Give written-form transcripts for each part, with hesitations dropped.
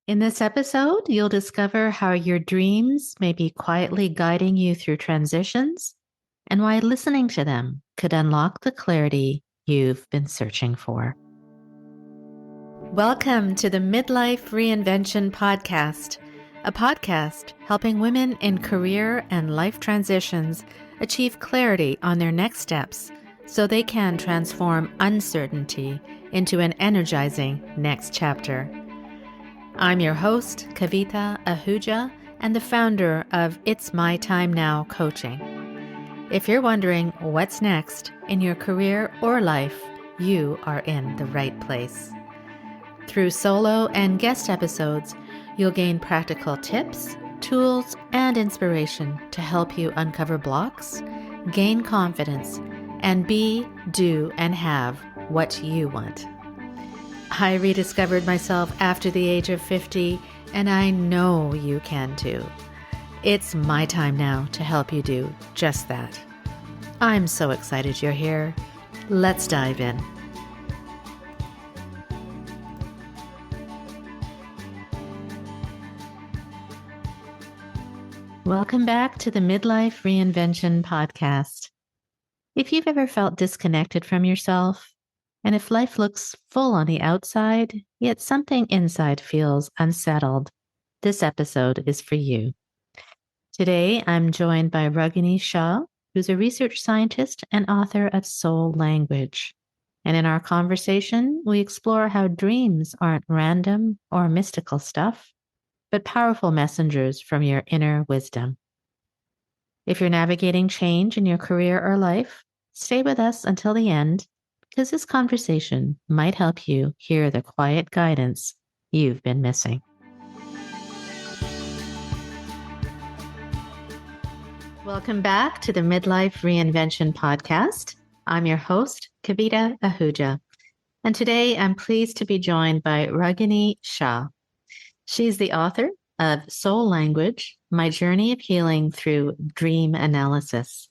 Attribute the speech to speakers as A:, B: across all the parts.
A: In this episode, you'll discover how your dreams may be quietly guiding you through transitions and why listening to them could unlock the clarity you've been searching for. Welcome to the Midlife Reinvention Podcast, a podcast helping women in career and life transitions achieve clarity on their next steps so they can transform uncertainty into an energizing next chapter. I'm your host, Kavita Ahuja, and the founder of It's My Time Now Coaching. If you're wondering what's next in your career or life, you are in the right place. Through solo and guest episodes, you'll gain practical tips, tools, and inspiration to help you uncover blocks, gain confidence, and be, do, and have what you want. I rediscovered myself after the age of 50, and I know you can too. It's my time now to help you do just that. I'm so excited you're here. Let's dive in. Welcome back to the Midlife Reinvention Podcast. If you've ever felt disconnected from yourself, and if life looks full on the outside, yet something inside feels unsettled, this episode is for you. Today, I'm joined by Ragini Shah, who's a research scientist and author of Soul Language. And in our conversation, we explore how dreams aren't random or mystical stuff, but powerful messengers from your inner wisdom. If you're navigating change in your career or life, stay with us until the end, because this conversation might help you hear the quiet guidance you've been missing. Welcome back to the Midlife Reinvention Podcast. I'm your host, Kavita Ahuja, and today I'm pleased to be joined by Ragini Shah. She's the author of Soul Language, My Journey of Healing Through Dream Analysis.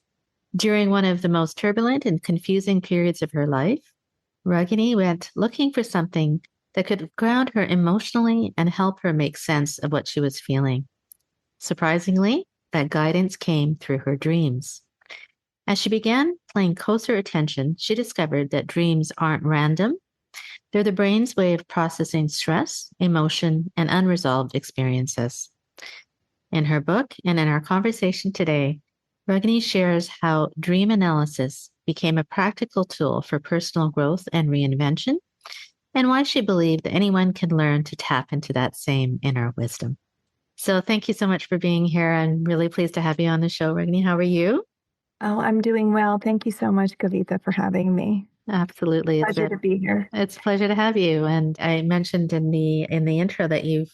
A: During one of the most turbulent and confusing periods of her life, Ragini went looking for something that could ground her emotionally and help her make sense of what she was feeling. Surprisingly, that guidance came through her dreams. As she began paying closer attention, she discovered that dreams aren't random. They're the brain's way of processing stress, emotion, and unresolved experiences. In her book and in our conversation today, Ragini shares how dream analysis became a practical tool for personal growth and reinvention, and why she believed that anyone can learn to tap into that same inner wisdom. So thank you so much for being here. I'm really pleased to have you on the show, Ragini. How are you?
B: Oh, I'm doing well. Thank you so much, Kavita, for having me.
A: Absolutely.
B: Pleasure to be here.
A: It's a pleasure to have you. And I mentioned in the intro that you've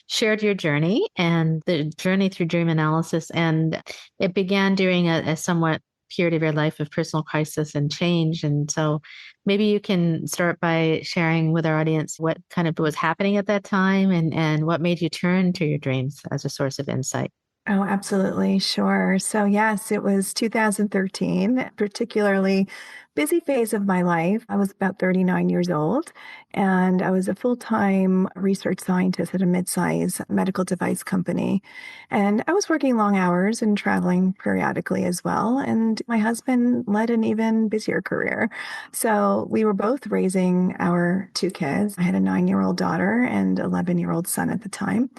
A: shared your journey and the journey through dream analysis. And it began during a somewhat period of your life of personal crisis and change. And so maybe you can start by sharing with our audience what kind of was happening at that time and what made you turn to your dreams as a source of insight.
B: Oh, absolutely. Sure. So, yes, it was 2013, particularly busy phase of my life. I was about 39 years old, and I was a full-time research scientist at a mid-size medical device company. And I was working long hours and traveling periodically as well. And my husband led an even busier career. So we were both raising our two kids. I had a 9-year-old daughter and 11-year-old son at the time.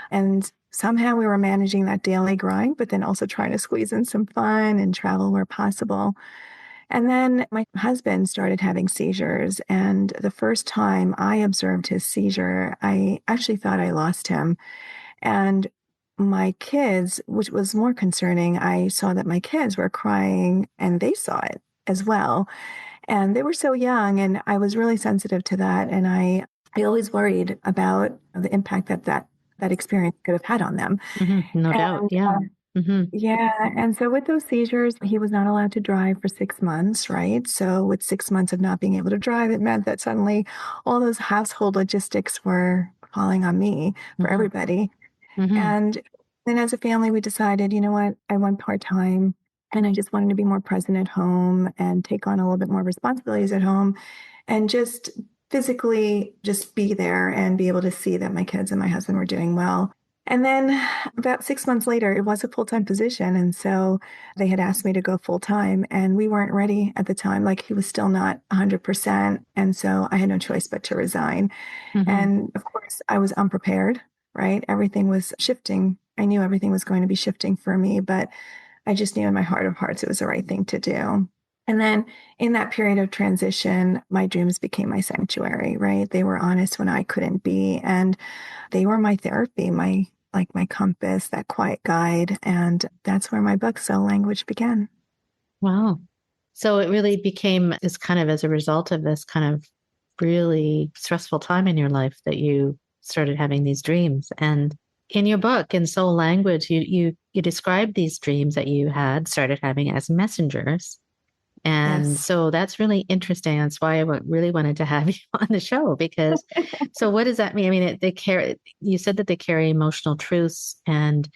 B: And somehow we were managing that daily grind, but then also trying to squeeze in some fun and travel where possible. And then my husband started having seizures. And the first time I observed his seizure, I actually thought I lost him. And my kids, which was more concerning, I saw that my kids were crying and they saw it as well. And they were so young, and I was really sensitive to that. And I always worried about the impact that experience could have had on them.
A: Mm-hmm. No doubt.
B: And
A: Yeah. Mm-hmm.
B: yeah, and so with those seizures, he was not allowed to drive for 6 months, right? So with 6 months of not being able to drive, it meant that suddenly all those household logistics were falling on me for
A: Mm-hmm.
B: everybody.
A: Mm-hmm.
B: And then as a family, we decided, you know what, I went part-time and I just wanted to be more present at home and take on a little bit more responsibilities at home and just physically just be there and be able to see that my kids and my husband were doing well. And then about 6 months later, it was a full-time position. And so they had asked me to go full-time, and we weren't ready at the time. Like, he was still not 100%. And so I had no choice but to resign.
A: Hmm.
B: And of course, I was unprepared, right? Everything was shifting. I knew everything was going to be shifting for me, but I just knew in my heart of hearts it was the right thing to do. And then in that period of transition, my dreams became my sanctuary, right? They were honest when I couldn't be. And they were my therapy, my like my compass, that quiet guide. And that's where my book, Soul Language, began.
A: Wow. So it really became this kind of as a result of this kind of really stressful time in your life that you started having these dreams. And in your book, in Soul Language, you described these dreams that you had started having as messengers. And
B: Yes.
A: so that's really interesting. That's why really wanted to have you on the show because so what does that mean? I mean, they carry, you said that they carry emotional truths and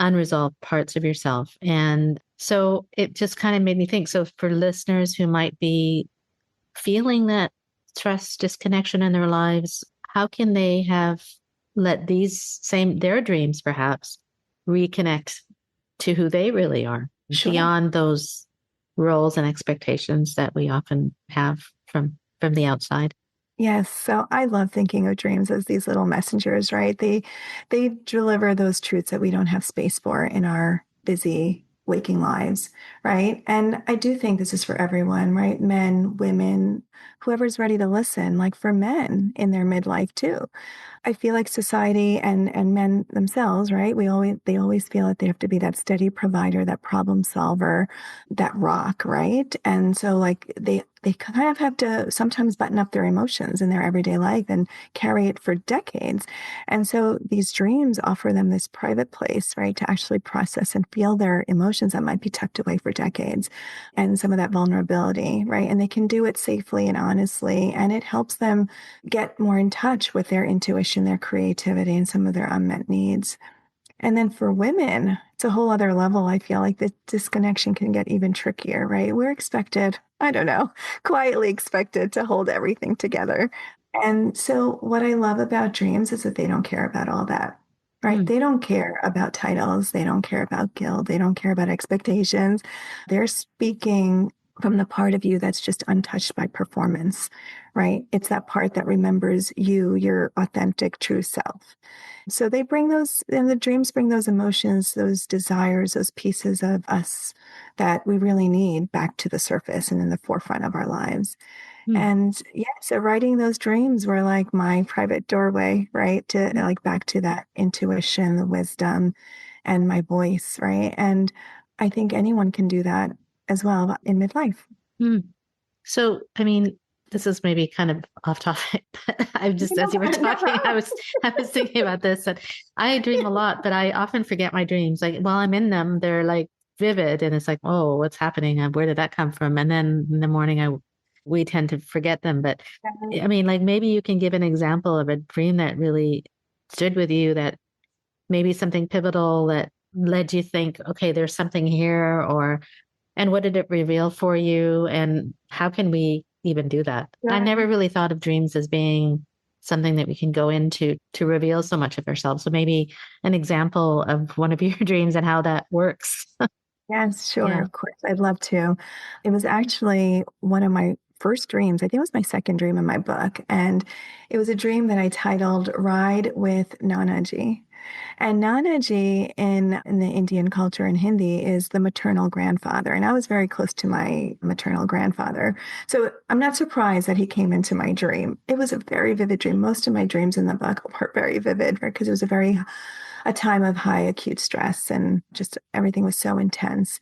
A: unresolved parts of yourself. And so it just kind of made me think. So for listeners who might be feeling that stress disconnection in their lives, how can they have let these same, their dreams perhaps reconnect to who they really are
B: Sure.
A: beyond those roles and expectations that we often have from the outside?
B: Yes, so I love thinking of dreams as these little messengers, right? They deliver those truths that we don't have space for in our busy waking lives, right? And I do think this is for everyone, right? Men, women, whoever's ready to listen, like for men in their midlife too. I feel like society and men themselves, right? They always feel that they have to be that steady provider, that problem solver, that rock, right? And so like they kind of have to sometimes button up their emotions in their everyday life and carry it for decades. And so these dreams offer them this private place, right, to actually process and feel their emotions that might be tucked away for decades and some of that vulnerability, right? And they can do it safely and honestly, and it helps them get more in touch with their intuition, their creativity, and some of their unmet needs. And then for women, it's a whole other level. I feel like the disconnection can get even trickier, right? We're expected, I don't know, quietly expected to hold everything together. And so, what I love about dreams is that they don't care about all that, right?
A: Hmm.
B: They don't care about titles. They don't care about guilt. They don't care about expectations. They're speaking from the part of you that's just untouched by performance, right? It's that part that remembers you, your authentic, true self. So they bring those, and the dreams bring those emotions, those desires, those pieces of us that we really need back to the surface and in the forefront of our lives.
A: Hmm.
B: And yeah, so writing those dreams were like my private doorway, right? To
A: Hmm.
B: like back to that intuition, the wisdom, and my voice, right? And I think anyone can do that as well in midlife.
A: Hmm. So, I mean, this is maybe kind of off topic, but I just, as you were talking,
B: No.
A: I was thinking about this and I dream a lot, but I often forget my dreams. Like while I'm in them, they're like vivid and it's like, oh, what's happening? And where did that come from? And then in the morning, we tend to forget them. But I mean, like maybe you can give an example of a dream that really stood with you that maybe something pivotal that led you think, okay, there's something here or and what did it reveal for you? And how can we even do that? I never
B: Sure.
A: really thought of dreams as being something that we can go into to reveal so much of ourselves. So maybe an example of one of your dreams and how that works.
B: Yes, sure,
A: Yeah.
B: of course. I'd love to. It was actually one of my first dreams. I think it was my second dream in my book. And it was a dream that I titled Ride with Nanaji. And Nanaji in the Indian culture in Hindi is the maternal grandfather. And I was very close to my maternal grandfather. So I'm not surprised that he came into my dream. It was a very vivid dream. Most of my dreams in the book were very vivid, right? Because it was a time of high acute stress and just everything was so intense.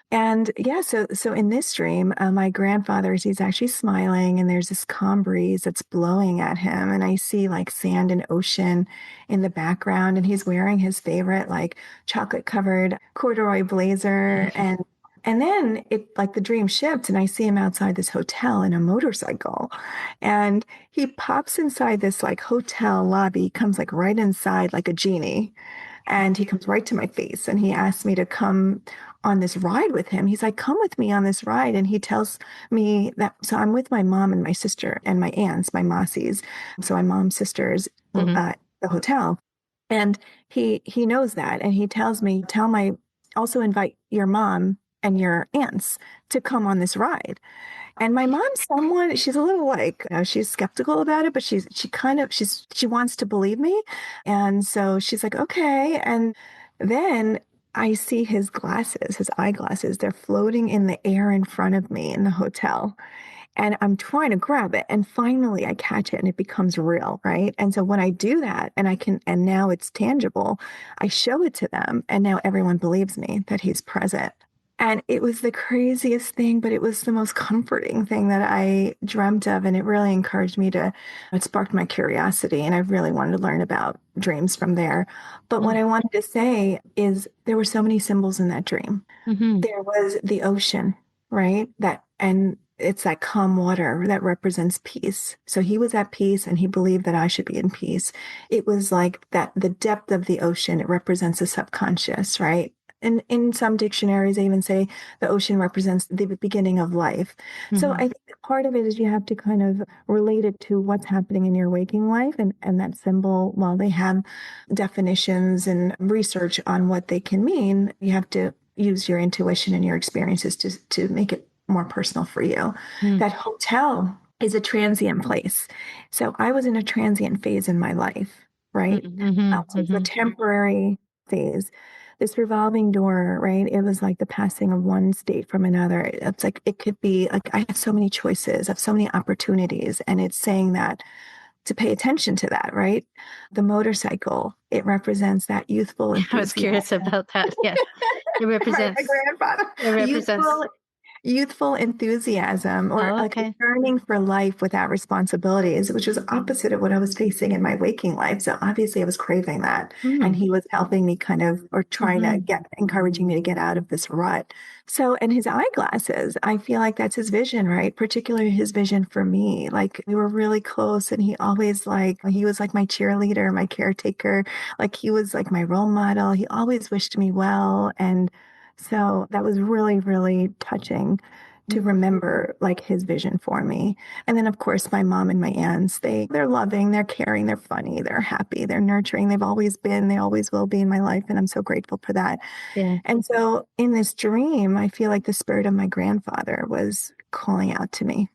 B: And yeah, so in this dream, my grandfather, he's actually smiling, and there's this calm breeze that's blowing at him, and I see like sand and ocean in the background, and he's wearing his favorite like chocolate covered corduroy blazer, and then it like the dream shifts, and I see him outside this hotel in a motorcycle, and he pops inside this like hotel lobby, comes like right inside like a genie And he comes right to my face and he asked me to come on this ride with him. He's like, come with me on this ride. And he tells me that, so I'm with my mom and my sister and my aunts, my Mausies. So my mom's sisters,
A: Hmm.
B: the hotel. And he knows that. And he tells me, also invite your mom and your aunts to come on this ride. And my mom's someone, she's a little like, she's skeptical about it, but she wants to believe me. And so she's like, okay. And then I see his eyeglasses, they're floating in the air in front of me in the hotel. And I'm trying to grab it. And finally I catch it and it becomes real, right? And so when I do that and now it's tangible, I show it to them. And now everyone believes me that he's present. And it was the craziest thing, but it was the most comforting thing that I dreamt of. And it really it sparked my curiosity. And I really wanted to learn about dreams from there. But what I wanted to say is there were so many symbols in that dream.
A: Hmm.
B: There was the ocean, right? And it's that calm water that represents peace. So he was at peace and he believed that I should be in peace. It was like that the depth of the ocean, it represents the subconscious, right? And in some dictionaries, they even say the ocean represents the beginning of life. So I
A: Hmm.
B: think part of it is you have to kind of relate it to what's happening in your waking life. And that symbol, while they have definitions and research on what they can mean, you have to use your intuition and your experiences to make it more personal for you. That hotel is a transient place. So I was in a transient phase in my life, right?
A: Hmm.
B: So it's a
A: Hmm.
B: temporary phase. This revolving door, right? It was like the passing of one state from another. It's like it could be like I have so many choices, I have so many opportunities. And it's saying that to pay attention to that, right? The motorcycle, it represents that youthful
A: I was
B: enthusiasm.
A: curious about that. Yeah. It
B: My
A: represents,
B: grandfather,
A: it represents,
B: youthful enthusiasm or
A: oh,
B: like a
A: okay.
B: yearning for life without responsibilities, which was opposite of what I was facing in my waking life. So obviously I was craving that. And
A: Mm.
B: he was helping me kind of, or trying to
A: Hmm.
B: get, encouraging me to get out of this rut. So, and his eyeglasses, I feel like that's his vision, right? Particularly his vision for me. Like we were really close and he was like my cheerleader, my caretaker. Like he was like my role model. He always wished me well. And so that was really, really touching to remember like his vision for me. And then of course my mom and my aunts, they're loving, they're caring, they're funny, they're happy, they're nurturing. They've always been, they always will be in my life. And I'm so grateful for that.
A: Yeah.
B: And so in this dream, I feel like the spirit of my grandfather was calling out to me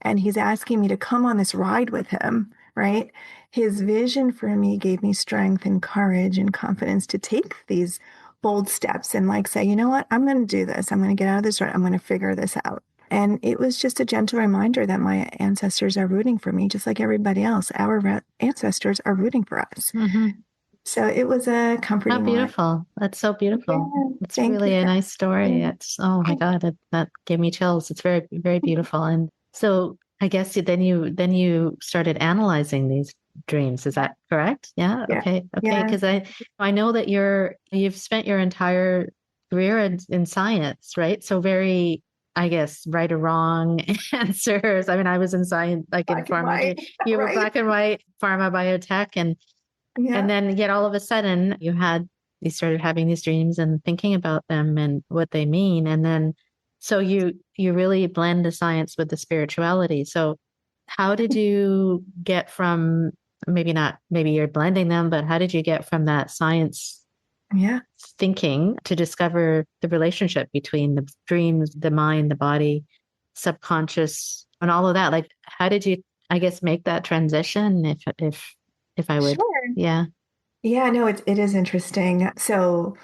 B: and he's asking me to come on this ride with him, right? His vision for me gave me strength and courage and confidence to take these bold steps and like say, you know what, I'm going to do this. I'm going to get out of this rut. I'm going to figure this out. And it was just a gentle reminder that my ancestors are rooting for me, just like everybody else. Ancestors are rooting for us.
A: Hmm.
B: So it was a
A: How
B: comforting ride.
A: beautiful. That's so beautiful.
B: Yeah,
A: It's
B: thank you
A: really a
B: for
A: nice story.
B: asking.
A: It's, oh my God, that gave me chills. It's very, very beautiful. And so I guess then you started analyzing these dreams. Is that correct? Yeah.
B: Yeah,
A: Okay. Okay.
B: yeah,
A: Because I know that you've spent your entire career in science, right? So very, I guess, right or wrong answers. I mean, I was in science, like in
B: black and white,
A: pharma. You were
B: right?
A: black and white, pharma biotech, and
B: Yeah,
A: then yet all of a sudden you started having these dreams and thinking about them and what they mean. And then so you really blend the science with the spirituality. So how did you get from maybe not maybe you're blending them, but how did you get from that science
B: yeah.
A: thinking to discover the relationship between the dreams, the mind, the body, subconscious, and all of that? Like how did you, I guess, make that transition if I would,
B: Sure.
A: yeah.
B: Yeah, no, it is interesting. So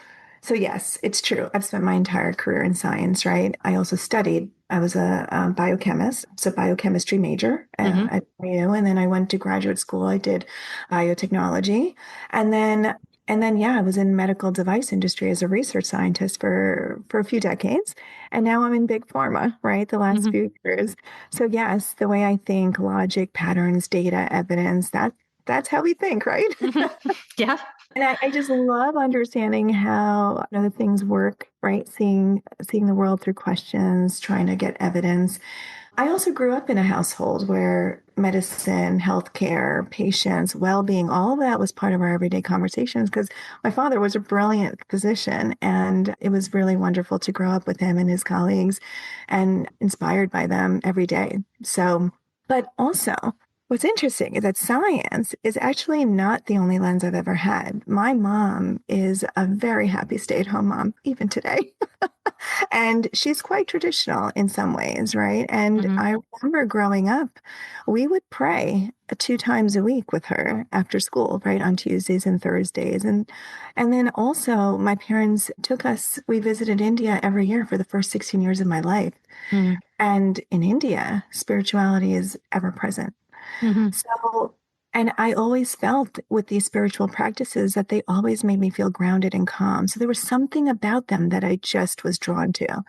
B: yes, it's true. I've spent my entire career in science, right? I also studied. I was a biochemist, so biochemistry major
A: Hmm.
B: at NYU, and then I went to graduate school. I did biotechnology, and then yeah, I was in medical device industry as a research scientist for a few decades, and now I'm in big pharma, right? The last
A: Hmm.
B: few years. So yes, the way I think, logic, patterns, data, evidence, that's how we think, right?
A: Hmm. Yeah.
B: And I just love understanding how other things work, right? Seeing the world through questions, trying to get evidence. I also grew up in a household where medicine, healthcare, patients, well-being, all of that was part of our everyday conversations because my father was a brilliant physician and it was really wonderful to grow up with him and his colleagues and inspired by them every day. So, but also what's interesting is that science is actually not the only lens I've ever had. My mom is a very happy stay-at-home mom, even today. And she's quite traditional in some ways, right? And
A: Hmm.
B: I remember growing up, we would pray 2 times a week with her after school, right? On Tuesdays and Thursdays. And then also my parents took us, we visited India every year for the first 16 years of my life.
A: Hmm.
B: And in India, spirituality is ever present.
A: Hmm.
B: So, and I always felt with these spiritual practices that they always made me feel grounded and calm. So there was something about them that I just was drawn to.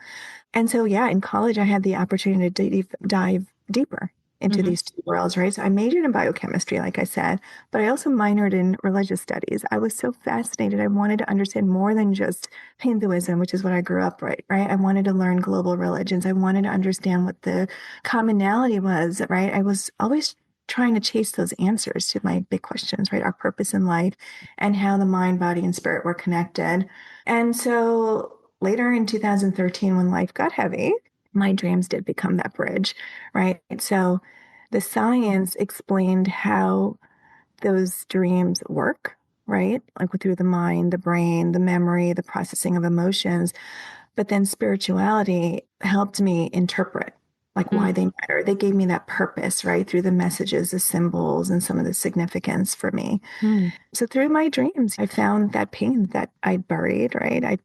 B: And so, yeah, in college, I had the opportunity to dive deeper into
A: Hmm.
B: these two worlds, right? So I majored in biochemistry, like I said, but I also minored in religious studies. I was so fascinated. I wanted to understand more than just Hinduism, which is what I grew up, right? I wanted to learn global religions. I wanted to understand what the commonality was, right? I was always trying to chase those answers to my big questions, right? Our purpose in life and how the mind, body, and spirit were connected. And so later in 2013, when life got heavy, my dreams did become that bridge, right? So the science explained how those dreams work, right? Like through the mind, the brain, the memory, the processing of emotions. But then spirituality helped me interpret like why they matter. They gave me that purpose, right? Through the messages, the symbols, and some of the significance for me.
A: Hmm.
B: So through my dreams, I found that pain that I'd buried, right?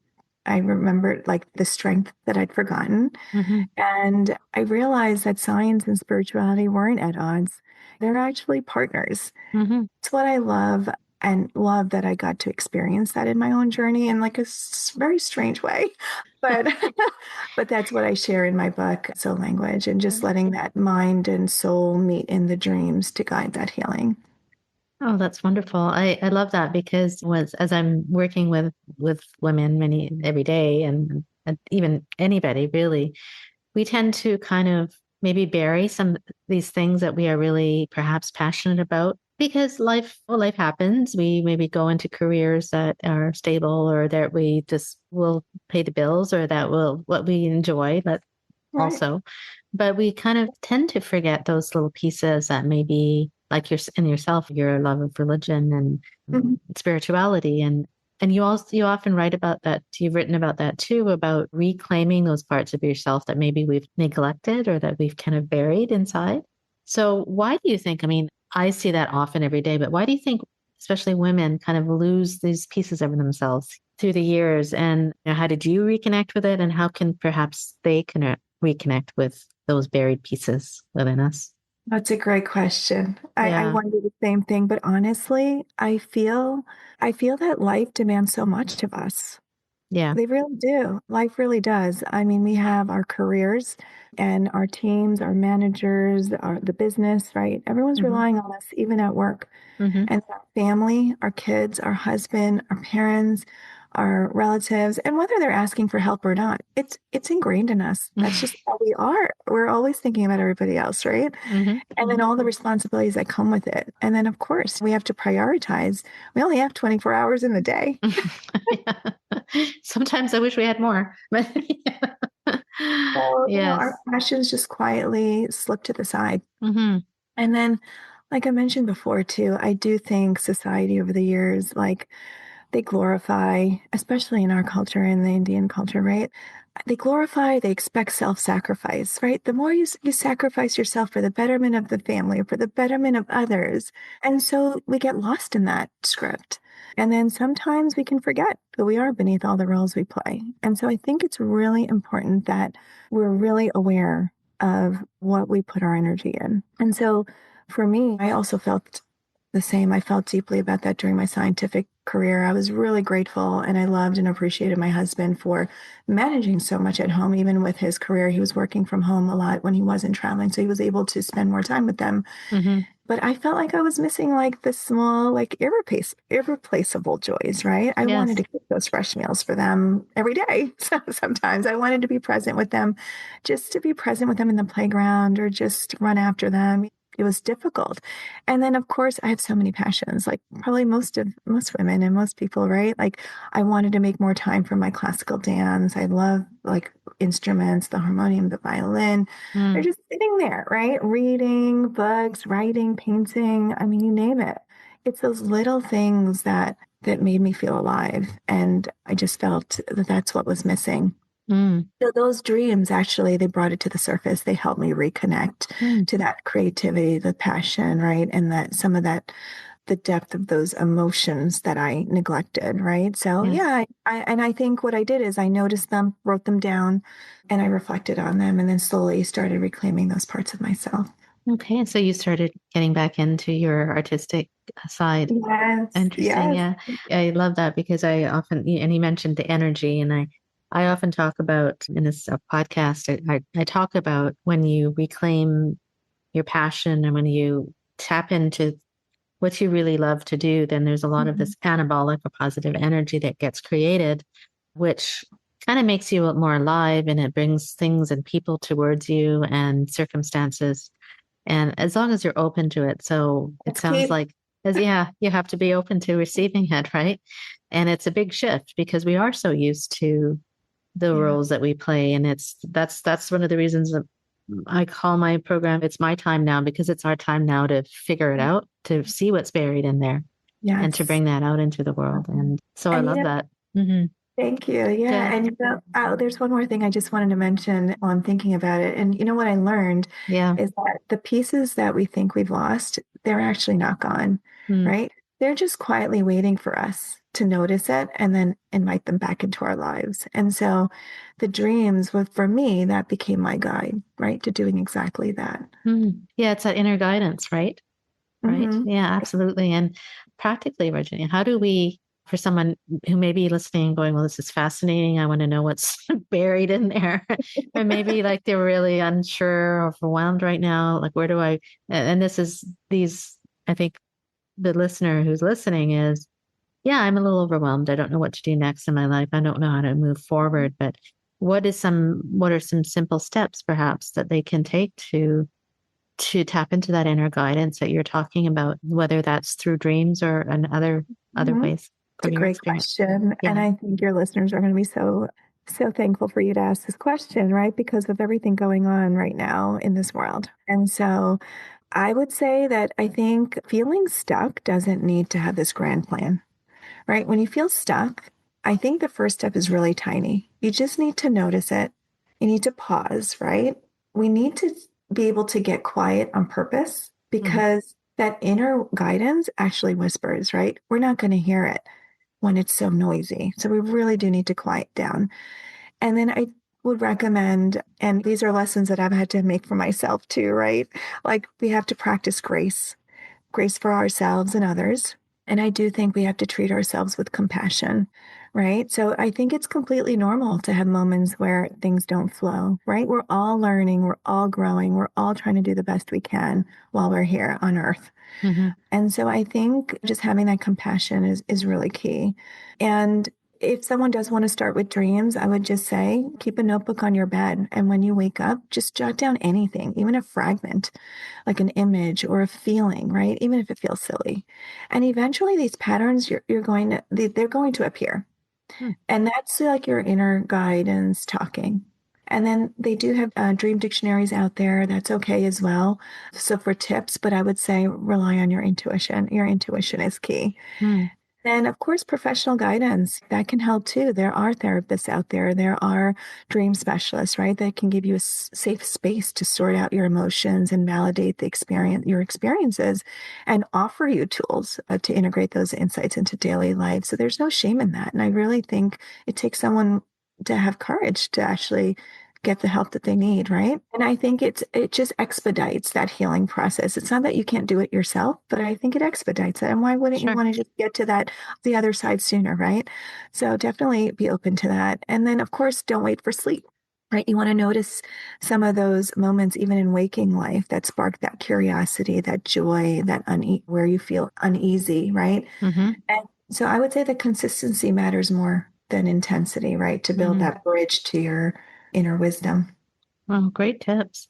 B: I remembered like the strength that I'd forgotten.
A: Hmm.
B: And I realized that science and spirituality weren't at odds. They're actually partners.
A: Hmm.
B: It's what I love and love that I got to experience that in my own journey in like a very strange way. But but that's what I share in my book, Soul Language, and just letting that mind and soul meet in the dreams to guide that healing.
A: Oh, that's wonderful. I love that because was as I'm working with women many every day and even anybody really, we tend to kind of maybe bury some these things that we are really perhaps passionate about because life happens. We maybe go into careers that are stable or that we just will pay the bills or that will what we enjoy. That
B: Right.
A: also, but we kind of tend to forget those little pieces that maybe like in yourself, your love of religion and
B: Mhm.
A: spirituality and you often write about that. You've written about that too, about reclaiming those parts of yourself that maybe we've neglected or that we've kind of buried inside. So why do you think, I mean, I see that often every day, but why do you think especially women kind of lose these pieces of themselves through the years? And how did you reconnect with it? And how can perhaps they reconnect with those buried pieces within us?
B: That's a great question. I
A: Yeah.
B: wonder the same thing, but honestly, I feel that life demands so much of us.
A: Yeah.
B: They really do. Life really does. I mean, we have our careers and our teams, our managers, the business, right? Everyone's
A: Hmm.
B: relying on us, even at work.
A: Hmm.
B: And our family, our kids, our husband, our parents, our relatives, and whether they're asking for help or not, it's ingrained in us. That's just how we are. We're always thinking about everybody else, right?
A: Hmm.
B: And then all the responsibilities that come with it. And then, of course, we have to prioritize. We only have 24 hours in the day.
A: Yeah. Sometimes I wish we had more, but
B: So, our
A: yes.
B: passions just quietly slip to the side.
A: Hmm.
B: And then, like I mentioned before, too, I do think society over the years, like they glorify, especially in our culture, in the Indian culture, right? They glorify, they expect self-sacrifice, right? The more you sacrifice yourself for the betterment of the family, for the betterment of others. And so we get lost in that script. And then sometimes we can forget that we are beneath all the roles we play. And so I think it's really important that we're really aware of what we put our energy in. And so for me, I also felt the same. I felt deeply about that during my scientific career. I was really grateful and I loved and appreciated my husband for managing so much at home, even with his career. He was working from home a lot when he wasn't traveling, so he was able to spend more time with them.
A: Hmm.
B: But I felt like I was missing like the small, like irreplaceable joys, right? I wanted
A: Yes.
B: to cook those fresh meals for them every day. So sometimes I wanted to be present with them, just to be present with them in the playground or just run after them. it was difficult. And then of course I have so many passions, like probably most women and most people, right? Like I wanted to make more time for my classical dance. I love like instruments, the harmonium, the violin. They're
A: Mm,
B: just sitting there, right? Reading books, writing, painting. I mean, you name it. It's those little things that made me feel alive. And I just felt that that's what was missing.
A: mm,
B: So those dreams actually, they brought it to the surface. They helped me reconnect
A: mm.
B: to that creativity, the passion, right? And that some of that, the depth of those emotions that I neglected, right? So
A: Yeah.
B: yeah, and I think what I did is I noticed them, wrote them down, and I reflected on them, and then slowly started reclaiming those parts of myself.
A: Okay. And so you started getting back into your artistic side.
B: Yes,
A: Interesting.
B: yes.
A: Yeah. I love that because I often, and you mentioned the energy, and I often talk about in this podcast, I talk about when you reclaim your passion and when you tap into what you really love to do, then there's a lot of
B: Mhm.
A: this anabolic or positive energy that gets created, which kind of makes you more alive and it brings things and people towards you and circumstances. And as long as you're open to it. So it
B: That's
A: sounds
B: key.
A: like, as yeah, you have to be open to receiving it, right? And it's a big shift because we are so used to the
B: Yeah,
A: roles that we play. And that's one of the reasons that I call my program It's My Time Now, because it's our time now to figure it out, to see what's buried in there and to
B: yes.
A: bring that out into the world. And so I
B: And
A: love that. Hmm.
B: thank you. Yeah.
A: Good.
B: And there's one more thing I just wanted to mention while I'm thinking about it. And what I learned
A: Yeah.
B: is that the pieces that we think we've lost, they're actually not gone,
A: Mm,
B: right? They're just quietly waiting for us to notice it and then invite them back into our lives. And so the dreams, for me, that became my guide, right, to doing exactly that.
A: mm. Yeah, it's that inner guidance, right? Right.
B: Hmm.
A: Yeah, absolutely. And practically, Virginia, how do we, for someone who may be listening and going, well, this is fascinating. I want to know what's buried in there. Or maybe like they're really unsure or overwhelmed right now. Like, where do I, and this is these, I think the listener who's listening is, yeah, I'm a little overwhelmed. I don't know what to do next in my life. I don't know how to move forward. But what are some simple steps perhaps that they can take to tap into that inner guidance that you're talking about, whether that's through dreams or in other
B: Hmm.
A: ways
B: It's a
A: from your
B: great
A: experience?
B: question. And
A: Yeah.
B: I think your listeners are going to be so thankful for you to ask this question, right? Because of everything going on right now in this world. And so I would say that I think feeling stuck doesn't need to have this grand plan, right? When you feel stuck, I think the first step is really tiny. You just need to notice it. You need to pause, right? We need to be able to get quiet on purpose
A: Hmm.
B: because that inner guidance actually whispers, right? We're not going to hear it when it's so noisy. So we really do need to quiet down. And then I would recommend, and these are lessons that I've had to make for myself too, right? Like we have to practice grace, grace for ourselves and others. And I do think we have to treat ourselves with compassion, right? So I think it's completely normal to have moments where things don't flow, right? We're all learning, we're all growing, we're all trying to do the best we can while we're here on earth.
A: Hmm.
B: And so I think just having that compassion is really key. And if someone does want to start with dreams, I would just say keep a notebook on your bed. And when you wake up, just jot down anything, even a fragment, like an image or a feeling, right? Even if it feels silly. And eventually these patterns you're going to they're going to appear. And that's like your inner guidance talking. And then they do have dream dictionaries out there. That's okay as well. So for tips, but I would say rely on your intuition. Your intuition is key.
A: Hmm.
B: And of course, professional guidance that can help too. There are therapists out there. There are dream specialists, right? That can give you a safe space to sort out your emotions and validate your experiences, and offer you tools to integrate those insights into daily life. So there's no shame in that. And I really think it takes someone to have courage to actually get the help that they need, right? And I think it just expedites that healing process. It's not that you can't do it yourself, but I think it expedites it. And why wouldn't you
A: Sure.
B: want to just get to the other side sooner, right? So definitely be open to that. And then of course, don't wait for sleep. Right. You want to notice some of those moments, even in waking life, that spark that curiosity, that joy, where you feel uneasy, right?
A: Hmm.
B: And so I would say that consistency matters more than intensity, right? To build
A: Hmm.
B: that bridge to your inner wisdom.
A: Well, great tips.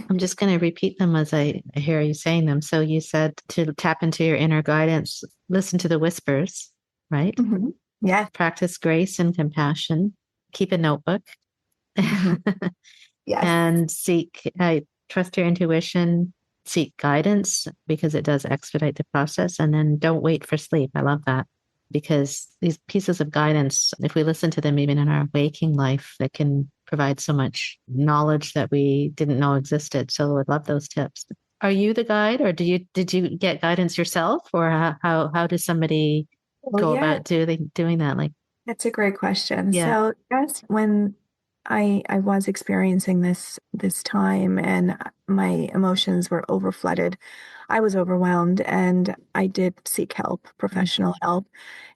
A: I'm just going to repeat them as I hear you saying them. So you said to tap into your inner guidance, listen to the whispers, right?
B: Hmm. Yes.
A: Practice grace and compassion, keep a notebook,
B: Hmm. Yes.
A: and trust your intuition, seek guidance because it does expedite the process. And then don't wait for sleep. I love that because these pieces of guidance, if we listen to them even in our waking life, that can provide so much knowledge that we didn't know existed. So I love those tips. Are you the guide, or did you get guidance yourself, or how does somebody
B: Well,
A: go
B: yeah,
A: about doing that? Like,
B: that's a great question.
A: yeah.
B: So, yes, when I was experiencing this time and my emotions were overflooded, I was overwhelmed and I did seek help, professional help.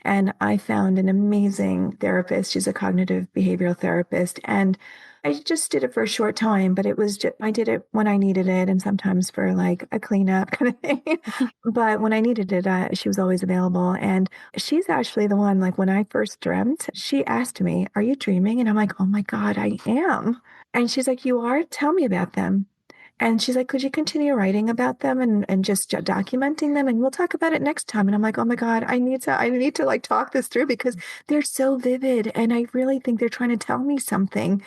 B: And I found an amazing therapist. She's a cognitive behavioral therapist. And I just did it for a short time, but it was just, I did it when I needed it and sometimes for like a cleanup kind of thing. But when I needed it, she was always available. And she's actually the one, like when I first dreamt, she asked me, "Are you dreaming?" And I'm like, "Oh my God, I am." And she's like, "You are? Tell me about them." And she's like, "Could you continue writing about them and just documenting them? And we'll talk about it next time." And I'm like, "Oh my God, I need to like talk this through because they're so vivid. And I really think they're trying to tell me something."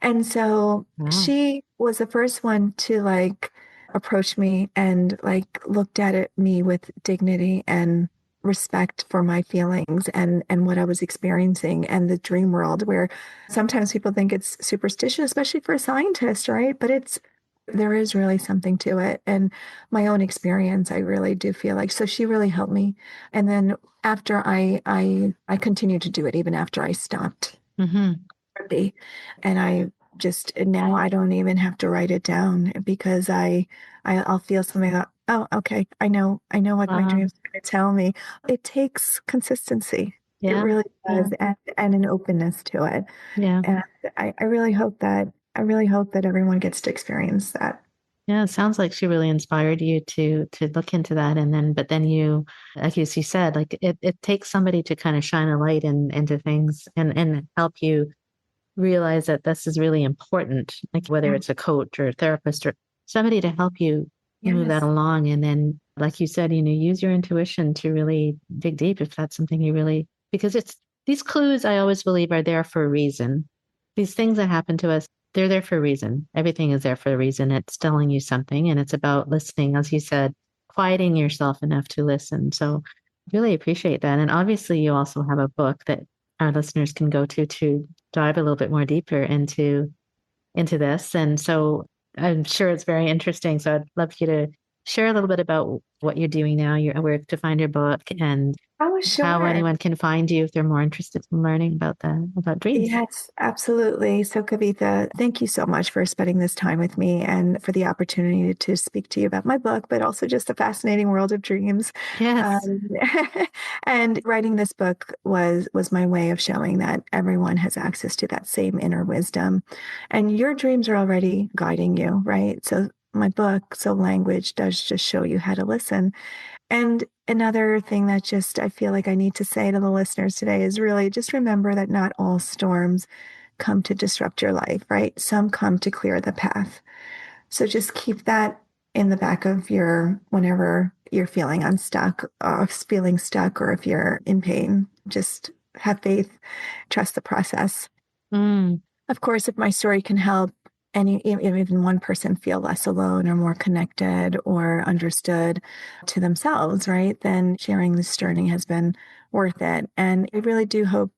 B: And so
A: Wow.
B: she was the first one to like approach me and like looked at me with dignity and respect for my feelings and what I was experiencing and the dream world where sometimes people think it's superstition, especially for a scientist, right? But there is really something to it. And my own experience, I really do feel like so she really helped me. And then after I continued to do it even after I stopped
A: Hmm.
B: therapy. And I just now I don't even have to write it down because I'll feel something like, oh, okay, I know what my
A: Wow.
B: dreams are going to tell me. It takes consistency. It
A: Yeah.
B: really
A: Yeah.
B: does, and an openness to it.
A: Yeah.
B: And I really hope that everyone gets to experience that.
A: Yeah, it sounds like she really inspired you to look into that, and then but then you, like you said, like it takes somebody to kind of shine a light into things and help you realize that this is really important, like whether
B: Yeah.
A: it's a coach or a therapist or somebody to help you move that
B: Yes.
A: along. And then, like you said, use your intuition to really dig deep if that's something you really, because it's these clues I always believe are there for a reason. These things that happen to us, they're there for a reason. Everything is there for a reason. It's telling you something, and it's about listening, as you said, quieting yourself enough to listen. So, really appreciate that. And obviously, you also have a book that our listeners can go to dive a little bit more deeper into this. And so I'm sure it's very interesting. So I'd love you to share a little bit about what you're doing now, where to find your book, and
B: Oh,
A: how
B: sure.
A: anyone can find you if they're more interested in learning about dreams.
B: Yes, absolutely. So, Kavitha, thank you so much for spending this time with me and for the opportunity to speak to you about my book, but also just the fascinating world of dreams.
A: Yes.
B: Um, and writing this book was my way of showing that everyone has access to that same inner wisdom, and your dreams are already guiding you, right? So, my book, so language does just show you how to listen. And another thing that just I feel like I need to say to the listeners today is really just remember that not all storms come to disrupt your life, right? Some come to clear the path. So just keep that in the back of your whenever you're feeling unstuck, feeling stuck, or if you're in pain, just have faith, trust the process.
A: Mm,
B: Of course, if my story can help even one person feel less alone or more connected or understood to themselves, right? Then sharing this journey has been worth it. And I really do hope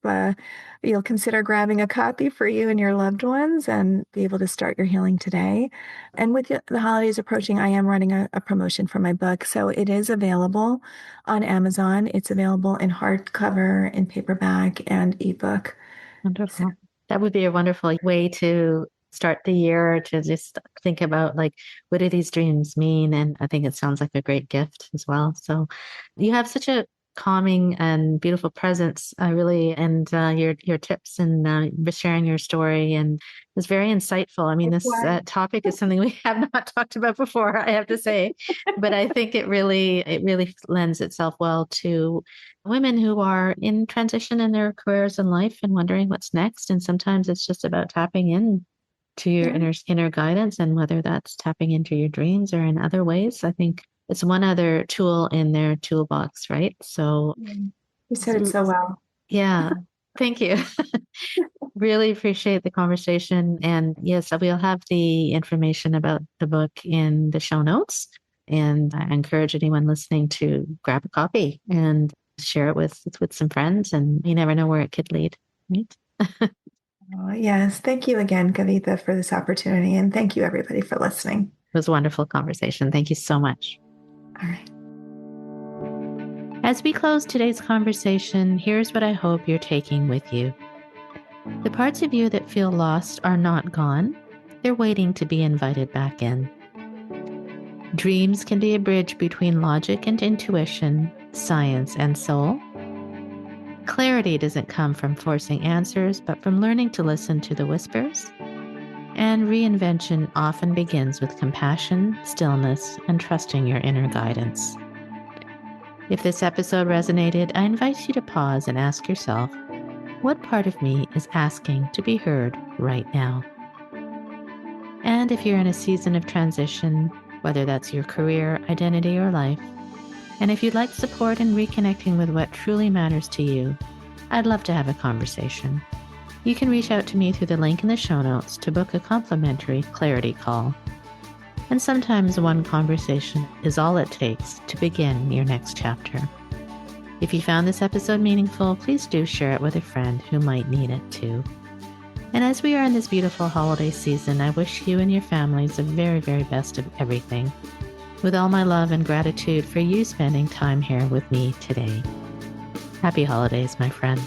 B: you'll consider grabbing a copy for you and your loved ones and be able to start your healing today. And with the holidays approaching, I am running a promotion for my book. So it is available on Amazon. It's available in hardcover, in paperback, and ebook. So
A: wonderful. That would be a wonderful way to start the year, to just think about like, what do these dreams mean? And I think it sounds like a great gift as well. So you have such a calming and beautiful presence, really, and your tips and sharing your story and it's very insightful. I mean, this
B: likewise.
A: topic is something we have not talked about before, I have to say, but I think it really lends itself well to women who are in transition in their careers and life and wondering what's next. And sometimes it's just about tapping in to your
B: Yeah.
A: inner guidance, and whether that's tapping into your dreams or in other ways. I think it's one other tool in their toolbox, right? So,
B: You said it so well.
A: yeah, thank you. Really appreciate the conversation. And yes, we'll have the information about the book in the show notes. And I encourage anyone listening to grab a copy and share it with some friends. And you never know where it could lead, right?
B: Oh, yes. Thank you again, Kavitha, for this opportunity. And thank you, everybody, for listening.
A: It was a wonderful conversation. Thank you so much.
B: All right.
A: As we close today's conversation, here's what I hope you're taking with you. The parts of you that feel lost are not gone. They're waiting to be invited back in. Dreams can be a bridge between logic and intuition, science and soul. Clarity doesn't come from forcing answers, but from learning to listen to the whispers. And reinvention often begins with compassion, stillness, and trusting your inner guidance. If this episode resonated, I invite you to pause and ask yourself, what part of me is asking to be heard right now? And if you're in a season of transition, whether that's your career, identity, or life, and if you'd like support in reconnecting with what truly matters to you, I'd love to have a conversation. You can reach out to me through the link in the show notes to book a complimentary clarity call. And sometimes one conversation is all it takes to begin your next chapter. If you found this episode meaningful, please do share it with a friend who might need it too. And as we are in this beautiful holiday season, I wish you and your families the very, very best of everything. With all my love and gratitude for you spending time here with me today. Happy holidays, my friend.